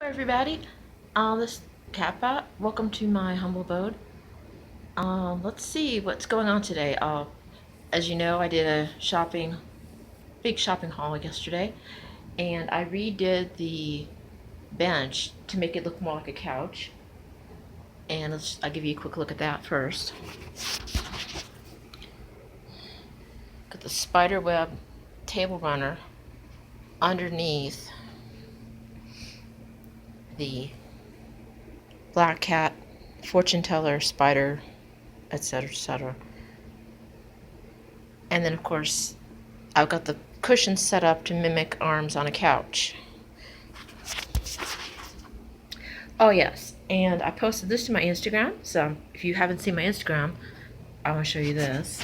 Hello everybody, this is Catbot. Welcome to my humble abode. Let's see what's going on today. As you know, I did a big shopping haul yesterday, and I redid the bench to make it look more like a couch. And I'll give you a quick look at that first. Got the spider web table runner underneath the black cat fortune teller spider, etc., etc. And then, of course, I've got the cushions set up to mimic arms on a couch. Oh, yes, and I posted this to my Instagram, so if you haven't seen my Instagram, I want to show you this.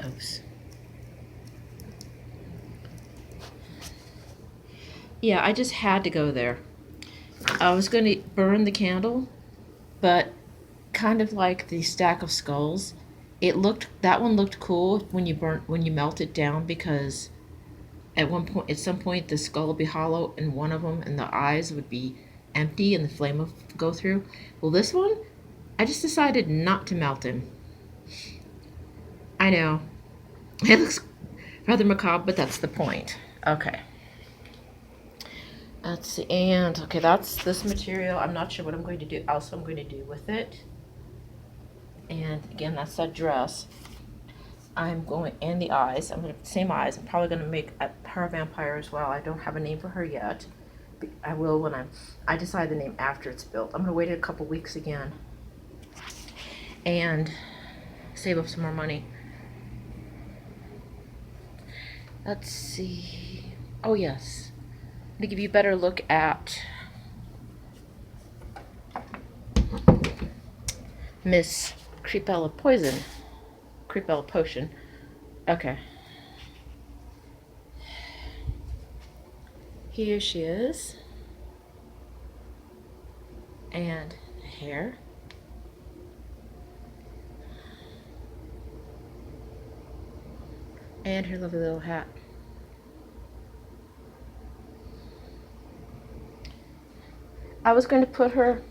Oops. Yeah, I just had to go there. I was going to burn the candle, but kind of like the stack of skulls, that one looked cool when you melt it down, because at some point the skull would be hollow in one of them and the eyes would be empty and the flame would go through. Well, this one, I just decided not to melt him. I know, it looks rather macabre, but that's the point. Okay. Let's see, and okay, that's this material. I'm not sure what I'm going to do with it. And again, that's that dress. And the eyes. I'm gonna same eyes. I'm probably gonna make her a vampire as well. I don't have a name for her yet. I will when I decide the name after it's built. I'm gonna wait a couple weeks again and save up some more money. Let's see. Oh yes, I'm gonna give you a better look at Miss Creepella Potion. Okay. Here she is. And hair. And her lovely little hat. I was going to put her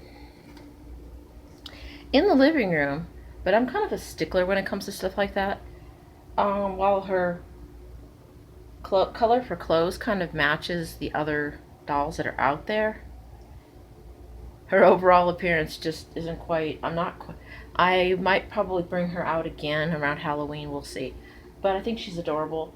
in the living room, but I'm kind of a stickler when it comes to stuff like that. While her color for clothes kind of matches the other dolls that are out there, her overall appearance just isn't quite. I might probably bring her out again around Halloween. We'll see. But I think she's adorable.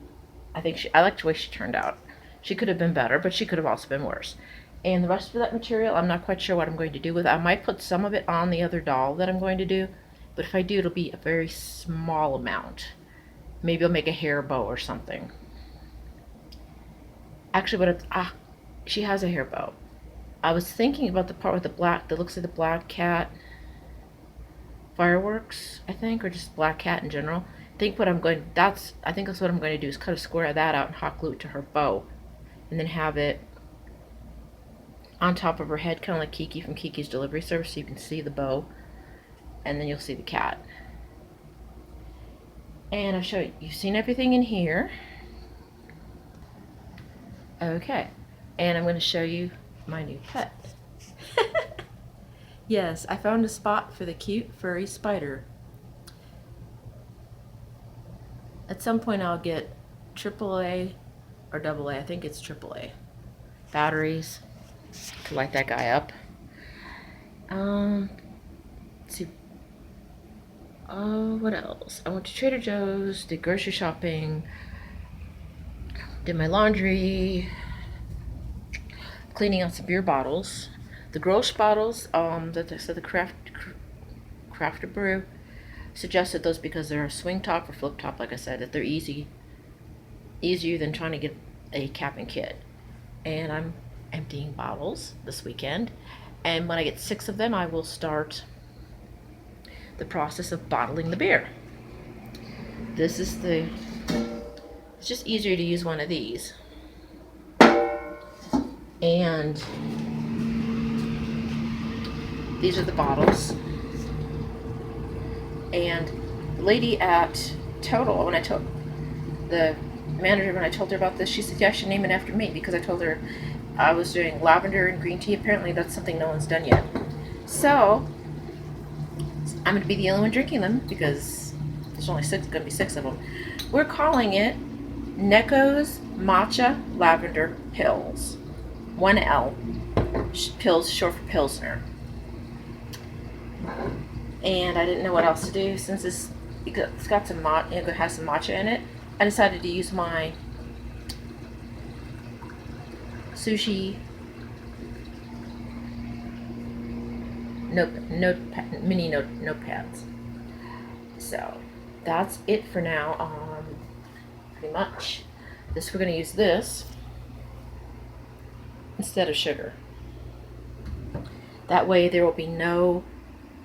I like the way she turned out. She could have been better, but she could have also been worse. And the rest of that material, I'm not quite sure what I'm going to do with it. I might put some of it on the other doll that I'm going to do, but if I do, it'll be a very small amount. Maybe I'll make a hair bow or something. Actually, she has a hair bow. I was thinking about the part with that looks like the black cat fireworks, I think, or just black cat in general. I think that's what I'm going to do, is cut a square of that out and hot glue it to her bow, and then have it on top of her head, kind of like Kiki from Kiki's Delivery Service, so you can see the bow, and then you'll see the cat. And I'll show you. You've seen everything in here. Okay, and I'm going to show you my new pet. Yes, I found a spot for the cute furry spider. At some point I'll get AAA or AA, I think it's AAA, batteries to light that guy up. Let's see. What else? I went to Trader Joe's, did grocery shopping, did my laundry, cleaning out some beer bottles. The Grolsch bottles, the Crafter Brew suggested those because they're a swing top or flip top, like I said, that they're easier than trying to get a cap and kit. And I'm emptying bottles this weekend, and when I get 6 of them, I will start the process of bottling the beer. It's just easier to use one of these. And these are the bottles. And the lady at Total, when I told the manager, when I told her about this, she said, yeah, I should name it after me, because I told her I was doing lavender and green tea. Apparently that's something no one's done yet. So I'm going to be the only one drinking them because there's only going to be 6 of them. We're calling it Necco's Matcha Lavender Pills. 1L. Pills, short for Pilsner. And I didn't know what else to do since it's got some it has some matcha in it. I decided to use my sushi mini notepads. So that's it for now. Pretty much. We're going to use this instead of sugar. That way there will be no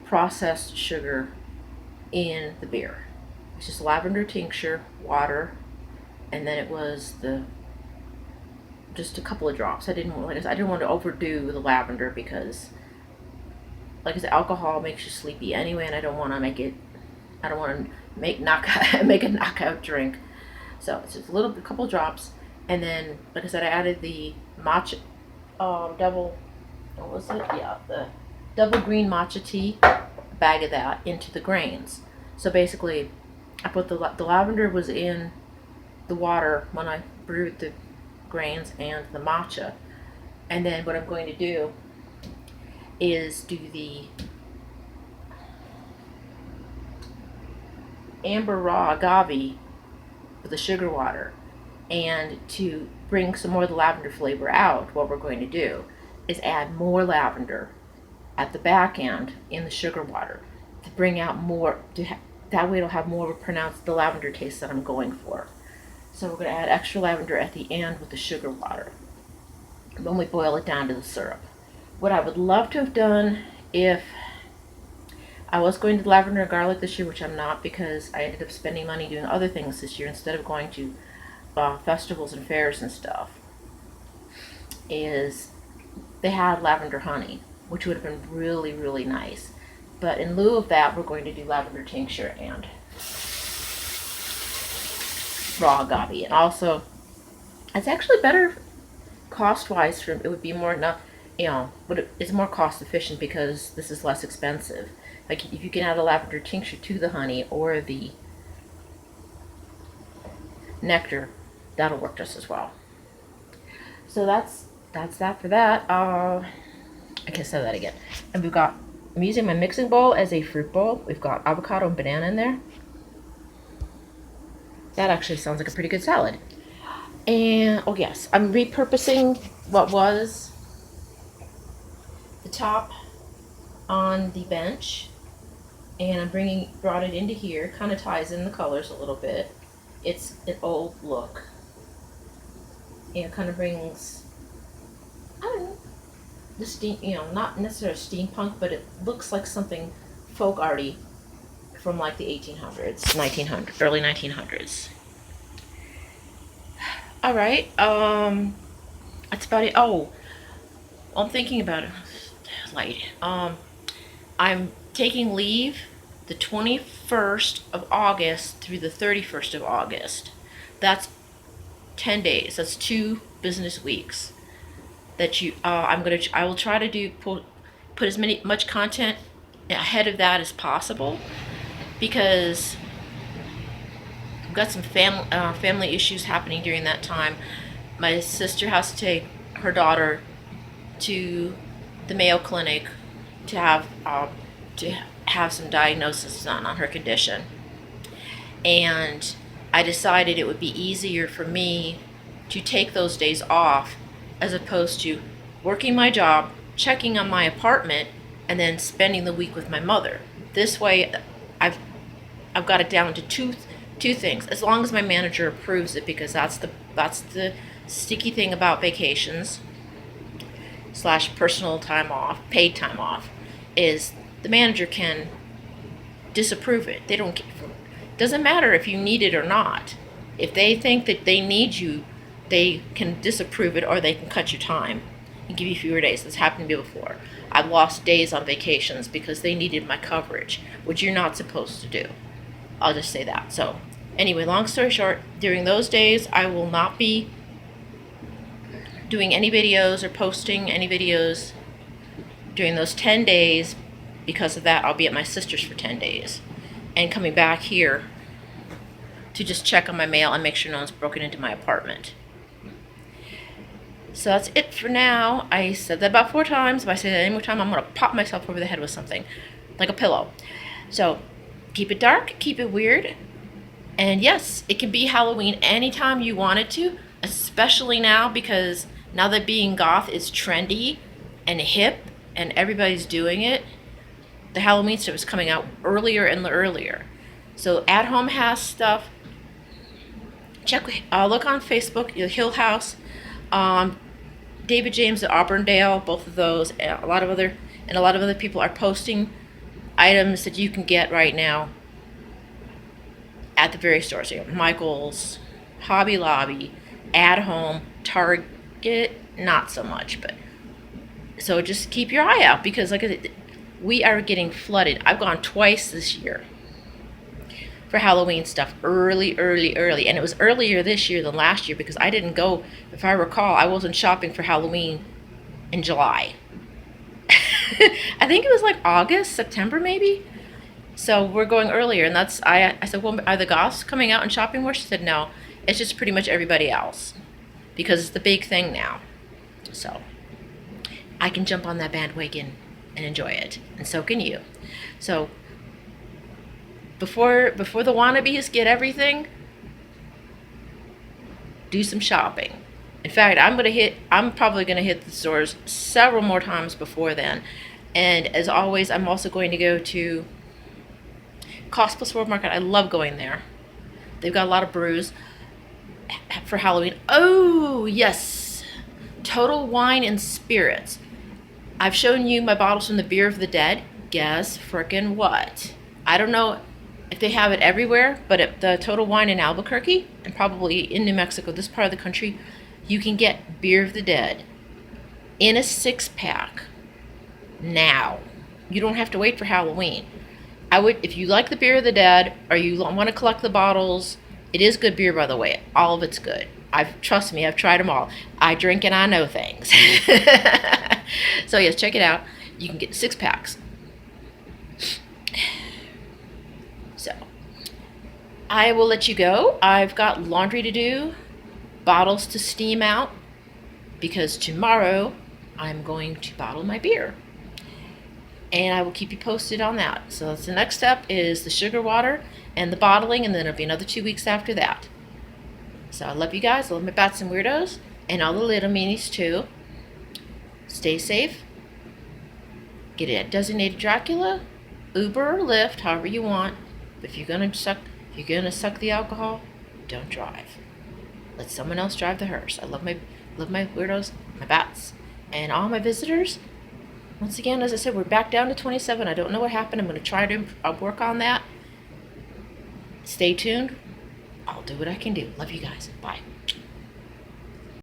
processed sugar in the beer. It's just lavender tincture, water, and then it was just a couple of drops. I didn't want to overdo the lavender because, like I said, alcohol makes you sleepy anyway, and I don't want to make make a knockout drink. So it's just a couple drops, and then, like I said, I added the matcha double. What was it? Yeah, the double green matcha tea, a bag of that into the grains. So basically, I put the lavender was in the water when I brewed the grains and the matcha, and then what I'm going to do is do the amber raw agave with the sugar water, and to bring some more of the lavender flavor out, what we're going to do is add more lavender at the back end in the sugar water to bring out more, that way it'll have more of a pronounced the lavender taste that I'm going for. So we're going to add extra lavender at the end with the sugar water when we boil it down to the syrup. What I would love to have done, if I was going to lavender and garlic this year, which I'm not because I ended up spending money doing other things this year instead of going to festivals and fairs and stuff, is they had lavender honey, which would have been really, really nice. But in lieu of that, we're going to do lavender tincture and raw agave. And also, it's actually better cost-wise. It would be more, but it's more cost-efficient because this is less expensive. Like if you can add a lavender tincture to the honey or the nectar, that'll work just as well. So that's that for that. I can say that again. And I'm using my mixing bowl as a fruit bowl. We've got avocado and banana in there. That actually sounds like a pretty good salad. And, oh yes, I'm repurposing what was the top on the bench. And I'm brought it into here. Kind of ties in the colors a little bit. It's an old look. And it kind of brings, I don't know, the steam, not necessarily steampunk, but it looks like something folk arty from like the 1800s, 1900s, early 1900s. All right, that's about it. Oh, I'm thinking about it. Light. I'm taking leave the 21st of August through the 31st of August. That's 10 days. That's 2 business weeks. That I will try to put as much content ahead of that as possible, because I've got some family issues happening during that time. My sister has to take her daughter to the Mayo Clinic to have some diagnosis done on her condition, and I decided it would be easier for me to take those days off as opposed to working my job, checking on my apartment, and then spending the week with my mother. This way, I've got it down to two things. As long as my manager approves it, because that's the sticky thing about vacations / personal time off, paid time off, is the manager can disapprove it. Doesn't matter if you need it or not. If they think that they need you, they can disapprove it, or they can cut your time and give you fewer days. This happened to me before. I've lost days on vacations because they needed my coverage, which you're not supposed to do. I'll just say that. So anyway, long story short, during those days I will not be doing any videos or posting any videos during those 10 days. Because of that, I'll be at my sister's for 10 days and coming back here to just check on my mail and make sure no one's broken into my apartment. So that's it for now. I said that about 4 times. If I say that any more time, I'm going to pop myself over the head with something, like a pillow. So keep it dark, keep it weird. And yes, it can be Halloween anytime you want it to, especially now, because now that being goth is trendy and hip and everybody's doing it, the Halloween stuff is coming out earlier and earlier. So At Home has stuff. Look on Facebook, Hill House, David James at Auburndale, both of those, and a lot of other people are posting items that you can get right now at the various stores. So Michael's, Hobby Lobby, At Home, Target, not so much, but so just keep your eye out, because like I said, we are getting flooded. I've gone twice this year for Halloween stuff, early, and it was earlier this year than last year because I didn't go, if I recall, I wasn't shopping for Halloween in July. I think it was like August, September maybe. So we're going earlier, and I said, well, are the goths coming out and shopping more? She said, no, it's just pretty much everybody else because it's the big thing now. So I can jump on that bandwagon and enjoy it, and so can you. So before the wannabes get everything, do some shopping. In fact, I'm probably gonna hit the stores several more times before then. And as always, I'm also going to go to Cost Plus World Market. I love going there. They've got a lot of brews for Halloween. Oh yes, Total Wine and Spirits. I've shown you my bottles from the Beer of the Dead. Guess frickin' what? I don't know if they have it everywhere, but at the Total Wine in Albuquerque, and probably in New Mexico, this part of the country, you can get Beer of the Dead in a 6-pack now. You don't have to wait for Halloween. If you like the Beer of the Dead, or you want to collect the bottles, it is good beer, by the way. All of it's good. Trust me, I've tried them all. I drink and I know things. So yes, check it out. You can get 6-packs. So I will let you go. I've got laundry to do, bottles to steam out, because tomorrow I'm going to bottle my beer. And I will keep you posted on that. So that's the next step, is the sugar water and the bottling, and then it'll be another 2 weeks after that. So I love you guys. I love my bats and weirdos, and all the little meanies too. Stay safe. Get it at Designated Dracula, Uber or Lyft, however you want. But if you're gonna suck the alcohol, don't drive. Let someone else drive the hearse. I love my weirdos, my bats, and all my visitors. Once again, as I said, we're back down to 27. I don't know what happened. I'm going to try to work on that. Stay tuned. I'll do what I can do. Love you guys. Bye.